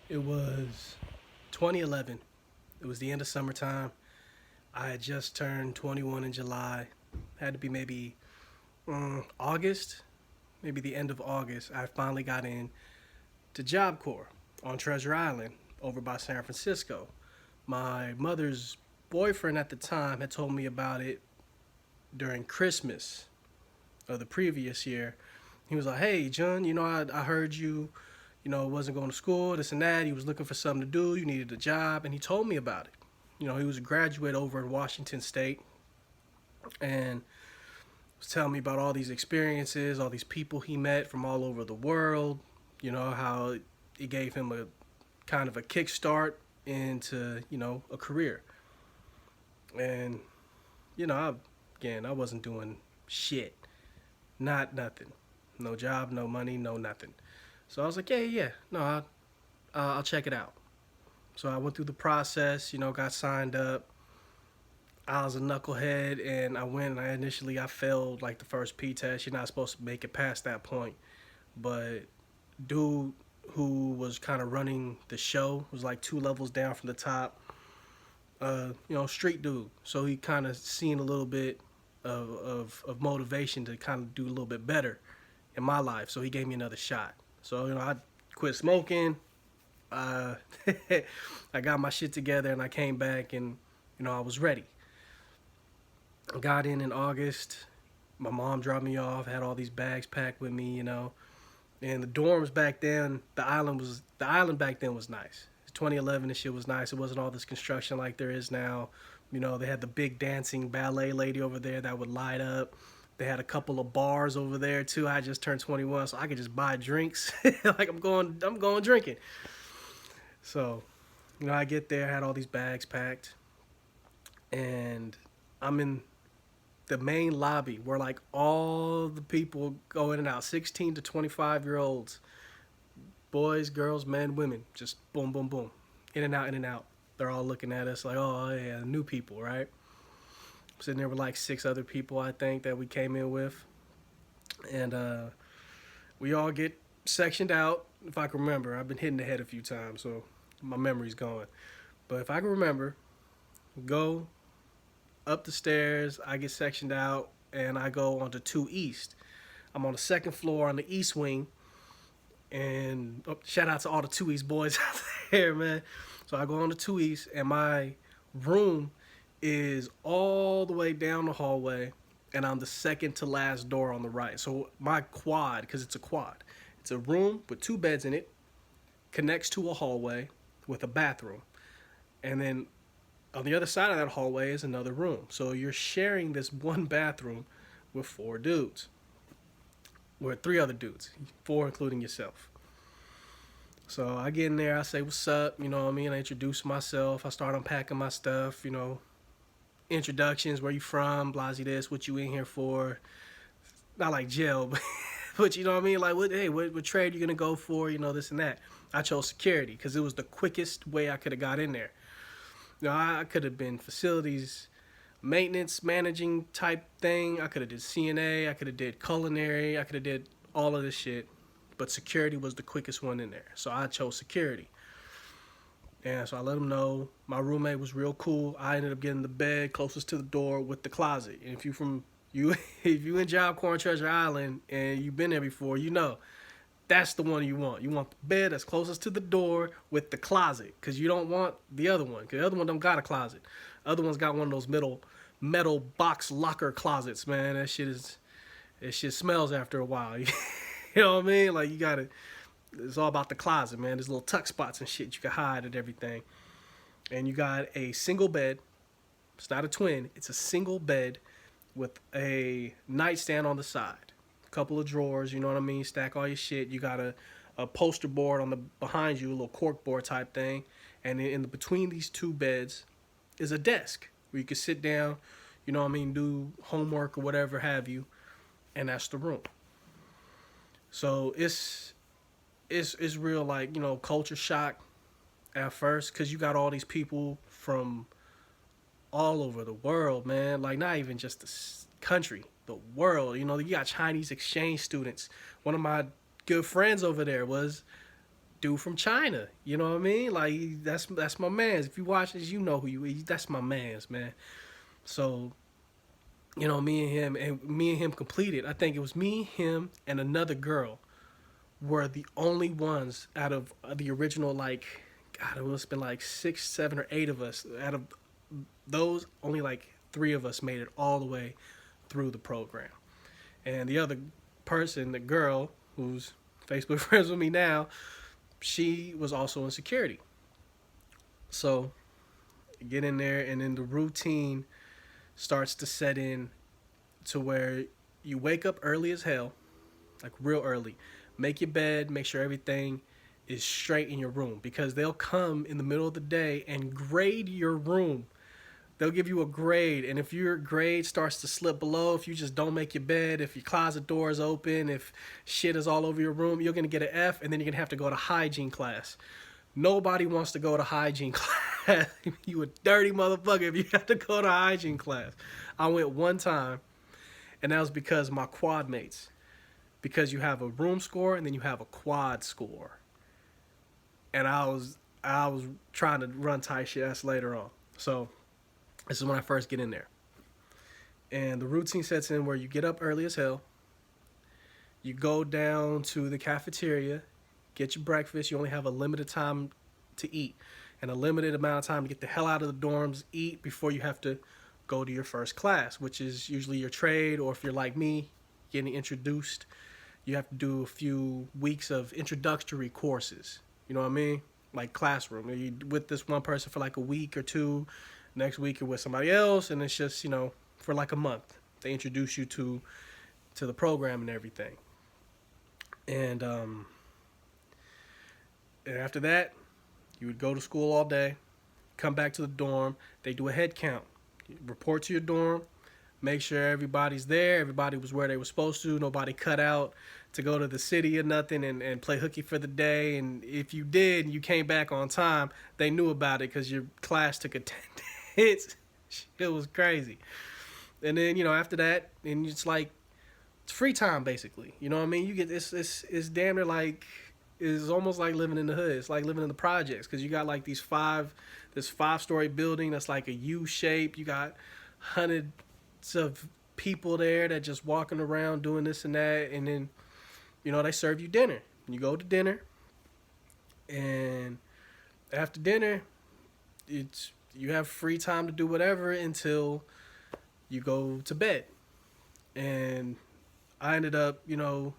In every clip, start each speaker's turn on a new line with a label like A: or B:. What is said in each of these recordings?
A: It was 2011. It was the end of summertime. I had just turned 21 in July. Had to be maybe August, maybe the end of August. I finally got in to Job Corps on Treasure Island over by San Francisco. My mother's boyfriend at the time had told me about it during Christmas of the previous year. He was like, "Hey, John, I heard you wasn't going to school, this and that. He was looking for something to do. You needed a job." And he told me about it. He was a graduate over in Washington State and was telling me about all these experiences, all these people he met from all over the world, how it gave him a kind of a kickstart into, a career. And, I wasn't doing shit. Not nothing. No job, no money, no nothing. So I was like, yeah. No, I'll check it out. So I went through the process, got signed up. I was a knucklehead, and I went. And I failed like the first P test. You're not supposed to make it past that point, but dude who was kind of running the show was like two levels down from the top. Street dude. So he kind of seen a little bit of motivation to kind of do a little bit better in my life. So he gave me another shot. So I quit smoking. Uh, I got my shit together and I came back and I was ready. I got in August. My mom dropped me off. Had all these bags packed with me. And the dorms back then, the island back then was nice. 2011, this shit was nice. It wasn't all this construction like there is now. They had the big dancing ballet lady over there that would light up. They had a couple of bars over there too. I just turned 21, so I could just buy drinks like I'm going drinking. So, I get there, had all these bags packed, and I'm in the main lobby where like all the people go in and out, 16 to 25-year olds, boys, girls, men, women, just boom, boom, boom, in and out, in and out. They're all looking at us like, oh yeah, new people, right? I'm sitting there with like six other people, I think, that we came in with, and we all get sectioned out. If I can remember, I've been hitting the head a few times, so my memory's going. But if I can remember, go up the stairs, I get sectioned out, and I go onto 2 East. I'm on the second floor on the East Wing, and shout out to all the 2 East boys out there, man. So I go on to 2 East, and my room is all the way down the hallway, and I'm the second to last door on the right. So my quad, because it's a room with 2 beds in it, connects to a hallway with a bathroom. And then on the other side of that hallway is another room. So you're sharing this one bathroom with 4 dudes, with 3 other dudes, 4 including yourself. So I get in there, I say, "What's up?" You know what I mean? I introduce myself. I start unpacking my stuff, introductions, where you from, blasey this, what you in here for. Not like jail, but you know what I mean? Like, what trade you gonna go for? This and that. I chose security because it was the quickest way I could have got in there. I could have been facilities maintenance managing type thing. I could have did CNA. I could have did culinary. I could have did all of this shit, but security was the quickest one in there. So I chose security. And so I let them know my roommate was real cool. I ended up getting the bed closest to the door with the closet. And if you from you if you in Job Corps on Treasure Island and you've been there before, that's the one you want. You want the bed that's closest to the door with the closet, because you don't want the other one. Because the other one don't got a closet. The other one's got one of those metal box locker closets, man. That shit smells after a while. You know what I mean? Like, you gotta. It's all about the closet, man. There's little tuck spots and shit you can hide and everything. And you got a single bed. It's not a twin. It's a single bed with a nightstand on the side, a couple of drawers. You know what I mean? Stack all your shit. You got a poster board on the behind you, a little cork board type thing. And in between these 2 beds is a desk where you can sit down. You know what I mean? Do homework or whatever have you. And that's the room. So it's real, like, culture shock at first, because you got all these people from all over the world, man. Like, not even just the country, the world. You got Chinese exchange students. One of my good friends over there was dude from China. You know what I mean? Like that's my man's. If you watch this, you know who you is. That's my man's, man. So, me and him completed. I think it was me, him, and another girl were the only ones out of the original, like, God, it must have been like 6, 7, or 8 of us. Out of those, only like 3 of us made it all the way through the program. And the other person, the girl who's Facebook friends with me now, she was also in security. So get in there, and then the routine starts to set in to where you wake up early as hell, like real early. Make your bed, make sure everything is straight in your room, because they'll come in the middle of the day and grade your room. They'll give you a grade, and if your grade starts to slip below, if you just don't make your bed, if your closet door is open, if shit is all over your room, you're going to get an F, and then you're going to have to go to hygiene class. Nobody wants to go to hygiene class. You a dirty motherfucker if you have to go to hygiene class. I went one time, and that was because my quad mates. Because you have a room score, and then you have a quad score. And I was trying to run TIJC later on. So this is when I first get in there. And the routine sets in where you get up early as hell. You go down to the cafeteria, get your breakfast. You only have a limited time to eat and a limited amount of time to get the hell out of the dorms, eat before you have to go to your first class, which is usually your trade, or if you're like me, getting introduced, you have to do a few weeks of introductory courses. You know what I mean? Like classroom. You're with this one person for like a week or two. Next week you're with somebody else, and it's just, for like a month. They introduce you to the program and everything. And after that, you would go to school all day, come back to the dorm. They do a head count. You report to your dorm, make sure everybody's there. Everybody was where they were supposed to. Nobody cut out to go to the city or nothing and play hooky for the day. And if you did and you came back on time, they knew about it because your class took attendance. It was crazy. And then, after that, and it's like, it's free time basically. You know what I mean? You get it's damn near like, it's almost like living in the hood. It's like living in the projects, because you got like this 5-story building that's like a U shape. You got hundreds of people there that just walking around doing this and that, and then they serve you dinner. You go to dinner, and after dinner, you have free time to do whatever until you go to bed. And I ended up,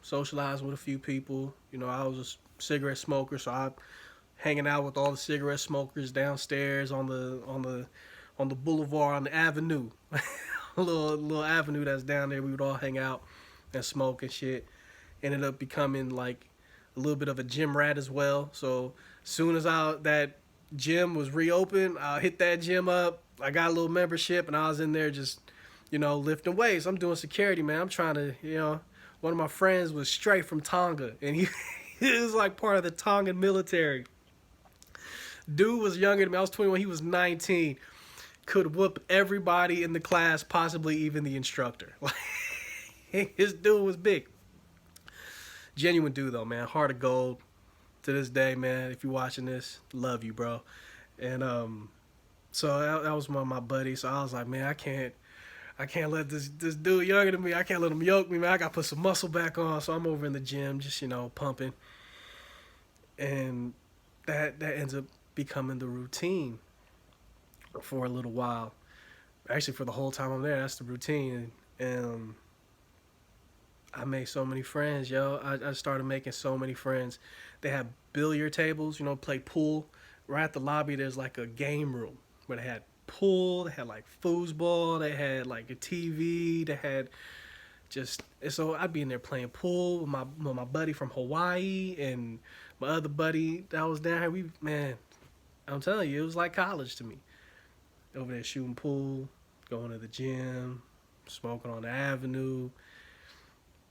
A: socializing with a few people. I was a cigarette smoker, so I hanging out with all the cigarette smokers downstairs on the boulevard, on the avenue. a little avenue that's down there. We would all hang out and smoke and shit. Ended up becoming like a little bit of a gym rat as well. So as soon as that gym was reopened, I hit that gym up. I got a little membership, and I was in there just lifting weights. I'm doing security, man. I'm trying to, one of my friends was straight from Tonga, and he was like part of the Tongan military. Dude was younger than me. I was 21. He was 19. Could whoop everybody in the class, possibly even the instructor. His dude was big. Genuine dude, though, man. Heart of gold. To this day, man, if you're watching this, love you, bro. And so that was one of my buddies. So I was like, man, I can't let this dude younger than me, I can't let him yoke me, man. I got to put some muscle back on. So I'm over in the gym just, pumping. And that ends up becoming the routine for a little while. Actually, for the whole time I'm there, that's the routine. And I made so many friends, yo. I started making so many friends. They have billiard tables, play pool. Right at the lobby, there's like a game room where they had pool, they had like foosball, they had like a TV, they had so I'd be in there playing pool with my buddy from Hawaii and my other buddy that was down here. Man, I'm telling you, it was like college to me. Over there shooting pool, going to the gym, smoking on the avenue.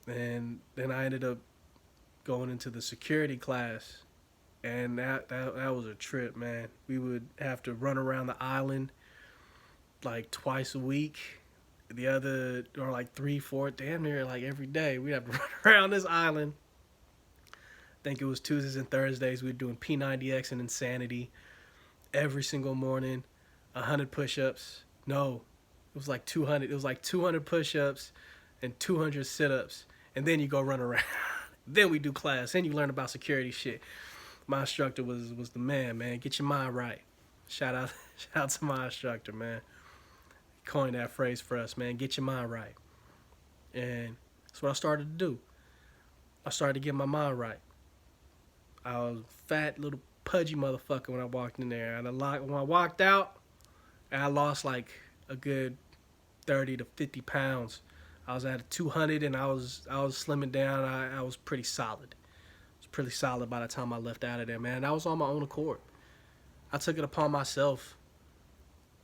A: And then I ended up going into the security class, and that was a trip, man. We would have to run around the island like twice a week. The other, or like 3, 4, damn near like every day. We'd have to run around this island. think it was Tuesdays and Thursdays. We were doing P90X and Insanity every single morning. 100 push-ups. No, it was like 200. It was like 200 push-ups and 200 sit-ups, and then you go run around. Then we do class, and you learn about security shit. My instructor was the man, man. Get your mind right. Shout out, shout out to my instructor, man. He coined that phrase for us, man. Get your mind right, and that's what I started to do. I started to get my mind right. I was a fat little pudgy motherfucker when I walked in there, and when I walked out, I lost like a good 30 to 50 pounds. I was at 200, and I was slimming down. I was pretty solid. I was pretty solid by the time I left out of there, man. I was on my own accord. I took it upon myself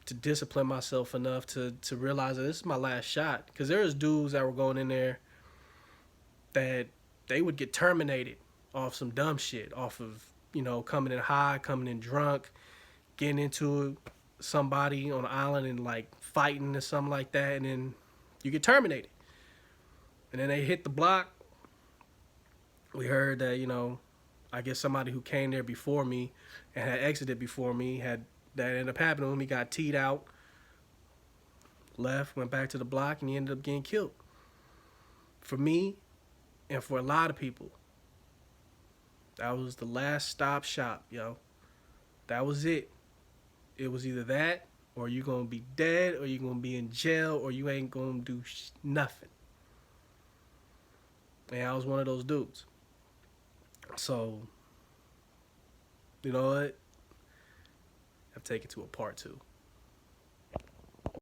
A: to discipline myself enough to realize that this is my last shot. Because there was dudes that were going in there that they would get terminated off some dumb shit, off of, coming in high, coming in drunk, getting into somebody on an island and like fighting or something like that, and then you get terminated. And then they hit the block. We heard that, I guess somebody who came there before me and had exited before me that ended up happening when he got teed out, left, went back to the block, and he ended up getting killed. For me, and for a lot of people, that was the last stop shop, yo. That was it. It was either that, or you're going to be dead, or you're going to be in jail, or you ain't going to do nothing. And I was one of those dudes. So, you know what? I've taken it to a part 2.